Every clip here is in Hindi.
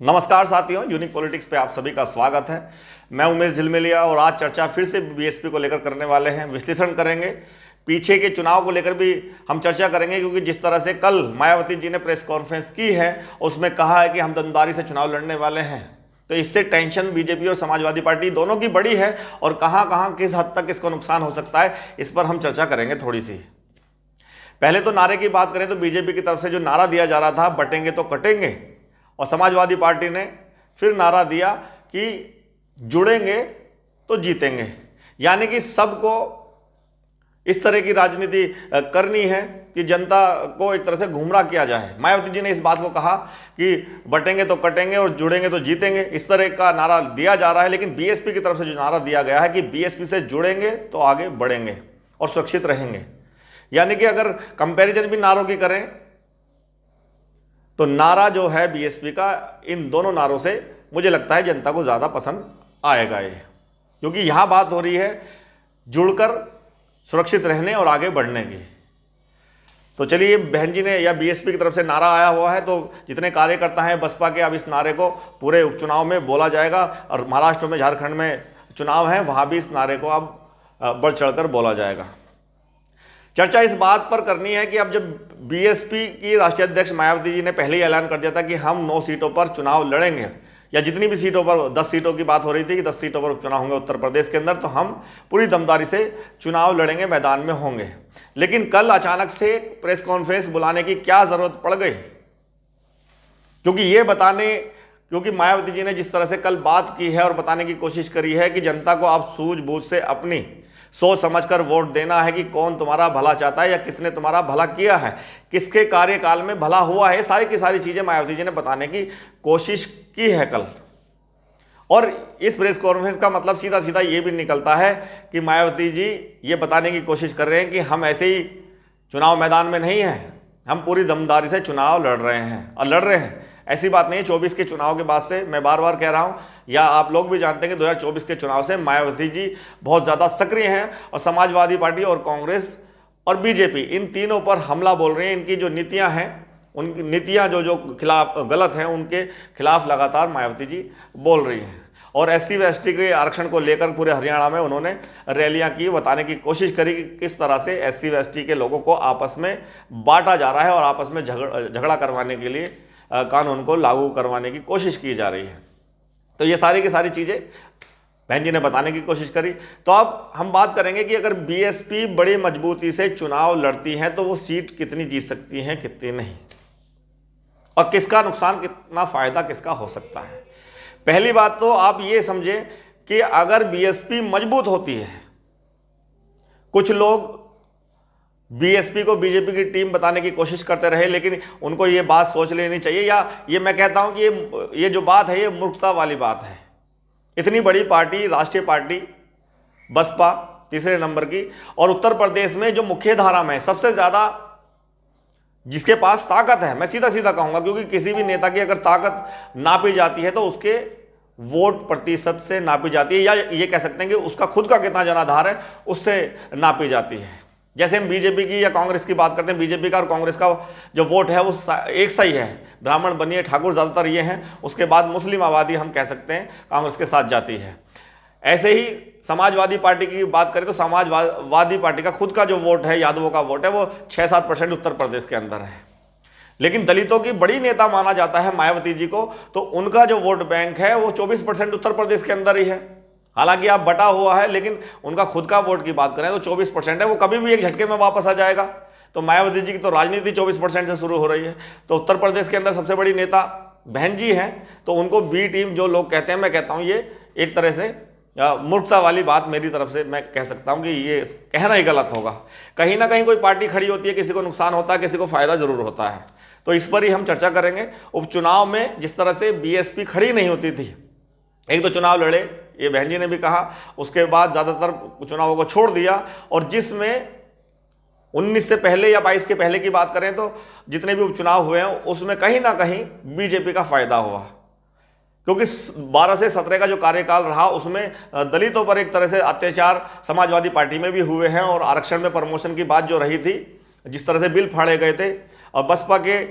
नमस्कार साथियों, यूनिक पॉलिटिक्स पे आप सभी का स्वागत है। मैं उमेश झिलमिलिया और आज चर्चा फिर से बीएसपी को लेकर करने वाले हैं। विश्लेषण करेंगे, पीछे के चुनाव को लेकर भी हम चर्चा करेंगे, क्योंकि जिस तरह से कल मायावती जी ने प्रेस कॉन्फ्रेंस की है उसमें कहा है कि हम दमदारी से चुनाव लड़ने वाले हैं, तो इससे टेंशन बीजेपी और समाजवादी पार्टी दोनों की बड़ी है और कहाँ कहाँ किस हद तक इसको नुकसान हो सकता है, इस पर हम चर्चा करेंगे थोड़ी सी। पहले तो नारे की बात करें तो बीजेपी की तरफ से जो नारा दिया जा रहा था, बटेंगे तो कटेंगे, और समाजवादी पार्टी ने फिर नारा दिया कि जुड़ेंगे तो जीतेंगे, यानी कि सबको इस तरह की राजनीति करनी है कि जनता को एक तरह से गुमराह किया जाए। मायावती जी ने इस बात को कहा कि बटेंगे तो कटेंगे और जुड़ेंगे तो जीतेंगे, इस तरह का नारा दिया जा रहा है। लेकिन बीएसपी की तरफ से जो नारा दिया गया है कि बीएसपी से जुड़ेंगे तो आगे बढ़ेंगे और सुरक्षित रहेंगे, यानी कि अगर कंपैरिजन भी नारों की करें तो नारा जो है बीएसपी का, इन दोनों नारों से मुझे लगता है जनता को ज़्यादा पसंद आएगा ये, क्योंकि यहाँ बात हो रही है जुड़कर सुरक्षित रहने और आगे बढ़ने की। तो चलिए, बहन जी ने या बीएसपी की तरफ से नारा आया हुआ है, तो जितने कार्यकर्ता हैं बसपा के, अब इस नारे को पूरे उपचुनाव में बोला जाएगा, और महाराष्ट्र में, झारखंड में चुनाव है, वहाँ भी इस नारे को अब बढ़ चढ़ कर बोला जाएगा। चर्चा इस बात पर करनी है कि अब जब बीएसपी की राष्ट्रीय अध्यक्ष मायावती जी ने पहले ही ऐलान कर दिया था कि हम 9 सीटों पर चुनाव लड़ेंगे, या जितनी भी सीटों पर, 10 सीटों की बात हो रही थी कि 10 सीटों पर उपचुनाव होंगे उत्तर प्रदेश के अंदर, तो हम पूरी दमदारी से चुनाव लड़ेंगे, मैदान में होंगे। लेकिन कल अचानक से प्रेस कॉन्फ्रेंस बुलाने की क्या जरूरत पड़ गई? क्योंकि मायावती जी ने जिस तरह से कल बात की है और बताने की कोशिश करी है कि जनता को आप सूझबूझ से अपनी सोच समझकर वोट देना है कि कौन तुम्हारा भला चाहता है या किसने तुम्हारा भला किया है, किसके कार्यकाल में भला हुआ है, सारी की सारी चीजें मायावती जी ने बताने की कोशिश की है कल। और इस प्रेस कॉन्फ्रेंस का मतलब सीधा सीधा ये भी निकलता है कि मायावती जी ये बताने की कोशिश कर रहे हैं कि हम ऐसे ही चुनाव मैदान में नहीं हैं, हम पूरी दमदारी से चुनाव लड़ रहे हैं और लड़ रहे हैं। ऐसी बात नहीं है, 24 के चुनाव के बाद से, मैं बार बार कह रहा हूं, या आप लोग भी जानते हैं कि 2024 के चुनाव से मायावती जी बहुत ज़्यादा सक्रिय हैं और समाजवादी पार्टी और कांग्रेस और बीजेपी, इन तीनों पर हमला बोल रहे हैं। इनकी जो नीतियां हैं, उनकी नीतियां जो खिलाफ गलत हैं, उनके खिलाफ लगातार मायावती जी बोल रही हैं। और SC व ST के आरक्षण को लेकर पूरे हरियाणा में उन्होंने रैलियां की, बताने की कोशिश करी कि किस तरह से SC व ST के लोगों को आपस में बांटा जा रहा है और आपस में झगड़ा करवाने के लिए कानून को लागू करवाने की कोशिश की जा रही है। तो ये सारी की सारी चीज़ें बहन जी ने बताने की कोशिश करी। तो अब हम बात करेंगे कि अगर बीएसपी बड़ी मजबूती से चुनाव लड़ती है तो वो सीट कितनी जीत सकती हैं, कितनी नहीं, और किसका नुकसान, कितना फायदा किसका हो सकता है। पहली बात तो आप ये समझें कि अगर बीएसपी मजबूत होती है, कुछ लोग बीएसपी को बीजेपी की टीम बताने की कोशिश करते रहे, लेकिन उनको ये बात सोच लेनी चाहिए, या ये मैं कहता हूं कि ये जो बात है ये मूर्खता वाली बात है। इतनी बड़ी पार्टी, राष्ट्रीय पार्टी बसपा तीसरे नंबर की, और उत्तर प्रदेश में जो मुख्य धारा में सबसे ज्यादा जिसके पास ताकत है, मैं सीधा सीधा कहूंगा, क्योंकि किसी भी नेता की अगर ताकत नापी जाती है तो उसके वोट प्रतिशत से नापी जाती है, या ये कह सकते हैं कि उसका खुद का कितना जनाधार है उससे नापी जाती है। जैसे हम बीजेपी की या कांग्रेस की बात करते हैं, बीजेपी का और कांग्रेस का जो वोट है वो एक सही है, ब्राह्मण बनिए ठाकुर ज़्यादातर ये हैं, उसके बाद मुस्लिम आबादी हम कह सकते हैं कांग्रेस के साथ जाती है। ऐसे ही समाजवादी पार्टी की बात करें तो समाजवादी पार्टी का खुद का जो वोट है, यादवों का वोट है, वो 6-7% उत्तर प्रदेश के अंदर है। लेकिन दलितों की बड़ी नेता माना जाता है मायावती जी को, तो उनका जो वोट बैंक है वो 24% उत्तर प्रदेश के अंदर ही है। हालांकि आप बटा हुआ है, लेकिन उनका खुद का वोट की बात करें तो 24% है, वो कभी भी एक झटके में वापस आ जाएगा। तो मायावती जी की तो राजनीति 24% से शुरू हो रही है। तो उत्तर प्रदेश के अंदर सबसे बड़ी नेता बहन जी हैं, तो उनको बी टीम जो लोग कहते हैं, मैं कहता हूं ये एक तरह से मूर्खता वाली बात मेरी तरफ से मैं कह सकता हूं कि ये कहना ही गलत होगा। कहीं ना कहीं कोई पार्टी खड़ी होती है, किसी को नुकसान होता है, किसी को फायदा जरूर होता है, तो इस पर ही हम चर्चा करेंगे। उपचुनाव में जिस तरह से बीएसपी खड़ी नहीं होती थी, एक तो चुनाव लड़े, ये बहन जी ने भी कहा, उसके बाद ज़्यादातर चुनावों को छोड़ दिया, और जिसमें 19 से पहले या 22 के पहले की बात करें तो जितने भी उपचुनाव हुए हैं उसमें कहीं ना कहीं बीजेपी का फायदा हुआ, क्योंकि 12 से 17 का जो कार्यकाल रहा उसमें दलितों पर एक तरह से अत्याचार समाजवादी पार्टी में भी हुए हैं, और आरक्षण में प्रमोशन की बात जो रही थी, जिस तरह से बिल फाड़े गए थे, और बसपा के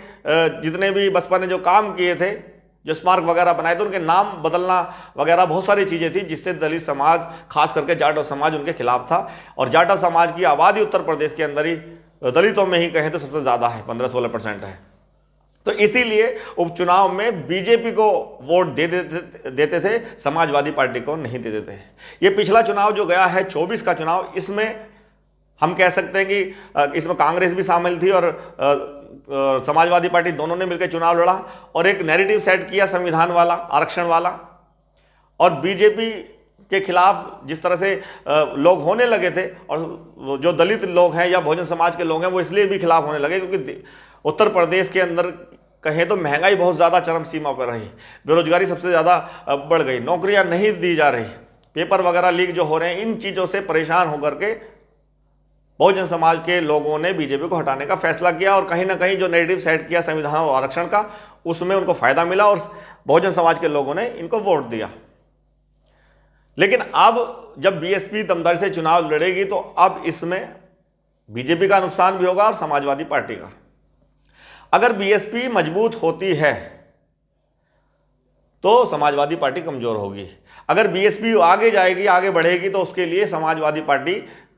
जितने भी बसपा ने जो काम किए थे, जो स्मारक वगैरह बनाए थे उनके नाम बदलना वगैरह बहुत सारी चीज़ें थी, जिससे दलित समाज, खास करके जाटव समाज उनके खिलाफ था। और जाटव समाज की आबादी उत्तर प्रदेश के अंदर ही दलितों में ही कहें तो सबसे ज़्यादा है, 15-16% है। तो इसीलिए उपचुनाव में बीजेपी को वोट देते थे, समाजवादी पार्टी को नहीं देते थे। ये पिछला चुनाव जो गया है 24 का चुनाव, इसमें हम कह सकते हैं कि इसमें कांग्रेस भी शामिल थी और समाजवादी पार्टी, दोनों ने मिलकर चुनाव लड़ा और एक नैरेटिव सेट किया संविधान वाला, आरक्षण वाला। और बीजेपी के खिलाफ जिस तरह से लोग होने लगे थे, और जो दलित लोग हैं या बहुजन समाज के लोग हैं वो इसलिए भी खिलाफ होने लगे क्योंकि उत्तर प्रदेश के अंदर कहें तो महंगाई बहुत ज़्यादा चरम सीमा पर रही, बेरोजगारी सबसे ज़्यादा बढ़ गई, नौकरियां नहीं दी जा रही, पेपर वगैरह लीक जो हो रहे हैं, इन चीज़ों से परेशान होकर के बहुजन समाज के लोगों ने बीजेपी को हटाने का फैसला किया। और कहीं ना कहीं जो नैरेटिव सेट किया संविधान और आरक्षण का, उसमें उनको फायदा मिला और बहुजन समाज के लोगों ने इनको वोट दिया। लेकिन अब जब बीएसपी दमदारी से चुनाव लड़ेगी तो अब इसमें बीजेपी का नुकसान भी होगा और समाजवादी पार्टी का। अगर बीएसपी मजबूत होती है तो समाजवादी पार्टी कमजोर होगी, अगर बीएसपी आगे जाएगी, आगे बढ़ेगी, तो उसके लिए समाजवादी पार्टी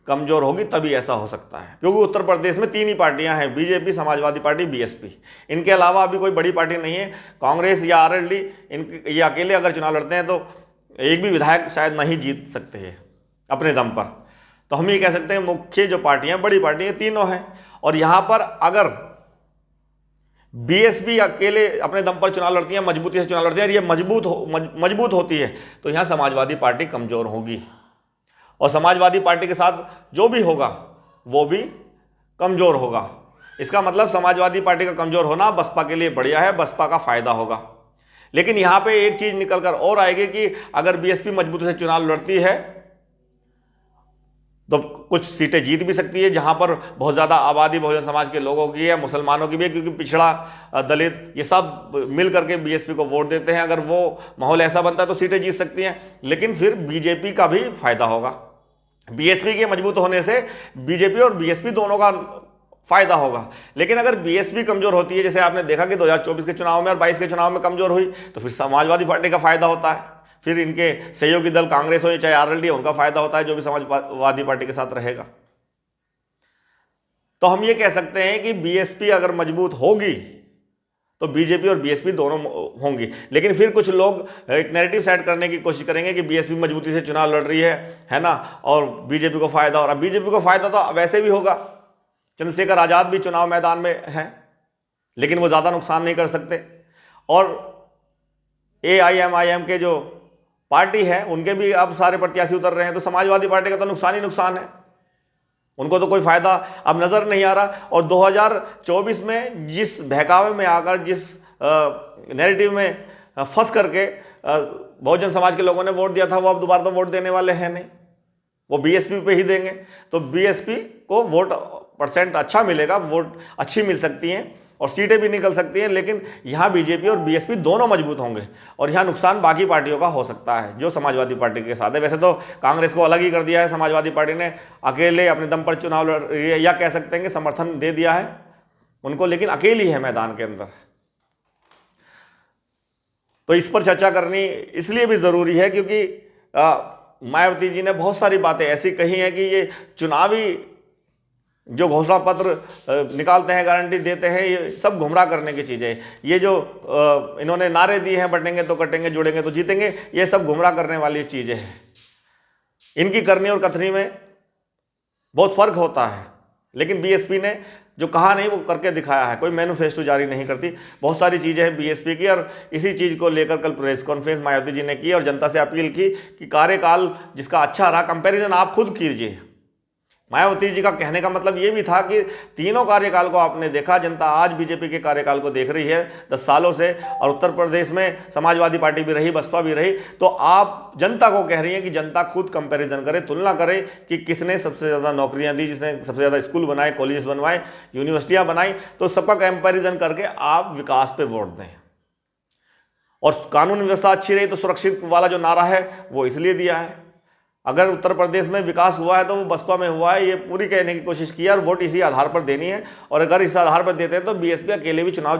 कमजोर होगी, तभी ऐसा हो सकता है। क्योंकि उत्तर प्रदेश में 3 ही पार्टियां हैं, बीजेपी, समाजवादी पार्टी, बीएसपी। इनके अलावा अभी कोई बड़ी पार्टी नहीं है। कांग्रेस या आरएलडी, ये अकेले अगर चुनाव लड़ते हैं तो एक भी विधायक शायद नहीं जीत सकते हैं अपने दम पर। तो हम ये कह सकते हैं मुख्य जो पार्टियां, बड़ी पार्टियां तीनों हैं। और यहां पर अगर बीएसपी अकेले अपने दम पर चुनाव लड़ती है, मजबूती से चुनाव लड़ती है, और ये मजबूत होती है, तो यहां समाजवादी पार्टी कमजोर होगी और समाजवादी पार्टी के साथ जो भी होगा वो भी कमजोर होगा। इसका मतलब समाजवादी पार्टी का कमजोर होना बसपा के लिए बढ़िया है, बसपा का फायदा होगा। लेकिन यहां पे एक चीज निकल कर और आएगी कि अगर बीएसपी मजबूती से चुनाव लड़ती है तो कुछ सीटें जीत भी सकती है, जहां पर बहुत ज़्यादा आबादी बहुजन समाज के लोगों की है, मुसलमानों की भी है, क्योंकि पिछड़ा, दलित, ये सब मिल करके बीएसपी को वोट देते हैं। अगर वो माहौल ऐसा बनता है तो सीटें जीत सकती हैं, लेकिन फिर बीजेपी का भी फायदा होगा। बीएसपी के मजबूत होने से बीजेपी और बीएसपी दोनों का फायदा होगा। लेकिन अगर बीएसपी कमजोर होती है, जैसे आपने देखा कि 2024 के चुनाव में और 22 के चुनाव में कमजोर हुई, तो फिर समाजवादी पार्टी का फायदा होता है, फिर इनके सहयोगी दल कांग्रेस हो चाहे आरएलडी, उनका फायदा होता है जो भी समाजवादी पार्टी के साथ रहेगा। तो हम ये कह सकते हैं कि बीएसपी अगर मजबूत होगी तो बीजेपी और बीएसपी दोनों होंगी। लेकिन फिर कुछ लोग एक नैरेटिव सेट करने की कोशिश करेंगे कि बीएसपी मजबूती से चुनाव लड़ रही है ना, और बीजेपी को फायदा हो रहा है। बीजेपी को फायदा तो वैसे भी होगा, चंद्रशेखर आजाद भी चुनाव मैदान में हैं, लेकिन वो ज़्यादा नुकसान नहीं कर सकते। और AIMIM के जो पार्टी है उनके भी अब सारे प्रत्याशी उतर रहे हैं, तो समाजवादी पार्टी का तो नुकसान ही नुकसान है, उनको तो कोई फायदा अब नजर नहीं आ रहा। और 2024 में जिस बहकावे में आकर, जिस नैरेटिव में फंस करके बहुजन समाज के लोगों ने वोट दिया था, वो अब दोबारा तो वोट देने वाले हैं नहीं, वो बीएसपी पे ही देंगे। तो बीएसपी को वोट % अच्छा मिलेगा, वोट अच्छी मिल सकती हैं और सीटें भी निकल सकती हैं। लेकिन यहाँ बीजेपी और बीएसपी दोनों मजबूत होंगे और यहाँ नुकसान बाकी पार्टियों का हो सकता है जो समाजवादी पार्टी के साथ है। वैसे तो कांग्रेस को अलग ही कर दिया है, समाजवादी पार्टी ने अकेले अपने दम पर चुनाव लड़ रही है, या कह सकते हैं कि समर्थन दे दिया है उनको, लेकिन अकेली है मैदान के अंदर। तो इस पर चर्चा करनी इसलिए भी ज़रूरी है क्योंकि मायावती जी ने बहुत सारी बातें ऐसी कही हैं कि ये चुनावी जो घोषणा पत्र निकालते हैं, गारंटी देते हैं, ये सब गुमराह करने की चीज़ें। ये जो इन्होंने नारे दिए हैं, बटेंगे तो कटेंगे, जुड़ेंगे तो जीतेंगे, ये सब गुमराह करने वाली चीज़ें हैं। इनकी करनी और कथनी में बहुत फर्क होता है। लेकिन बीएसपी ने जो कहा नहीं वो करके दिखाया है, कोई मैनिफेस्टो जारी नहीं करती। बहुत सारी चीज़ें हैं बीएसपी की, और इसी चीज़ को लेकर कल प्रेस कॉन्फ्रेंस मायावती जी ने की और जनता से अपील की कि कार्यकाल जिसका अच्छा रहा, कंपैरिजन आप खुद कीजिए। मायावती जी का कहने का मतलब ये भी था कि तीनों कार्यकाल को आपने देखा, जनता आज बीजेपी के कार्यकाल को देख रही है 10 सालों से, और उत्तर प्रदेश में समाजवादी पार्टी भी रही, बसपा भी रही। तो आप जनता को कह रही हैं कि जनता खुद कंपैरिजन करे, तुलना करे कि किसने सबसे ज़्यादा नौकरियां दी, जिसने सबसे ज़्यादा स्कूल बनाए, कॉलेज बनवाए, यूनिवर्सिटियां बनाई। तो सबका कंपैरिजन करके आप विकास पे वोट दें। और कानून व्यवस्था अच्छी रही तो सुरक्षित वाला जो नारा है वो इसलिए दिया है। अगर उत्तर प्रदेश में विकास हुआ है तो वो बसपा में हुआ है, ये पूरी कहने की कोशिश की है, और वोट इसी आधार पर देनी है। और अगर इस आधार पर देते हैं तो बीएसपी अकेले भी चुनाव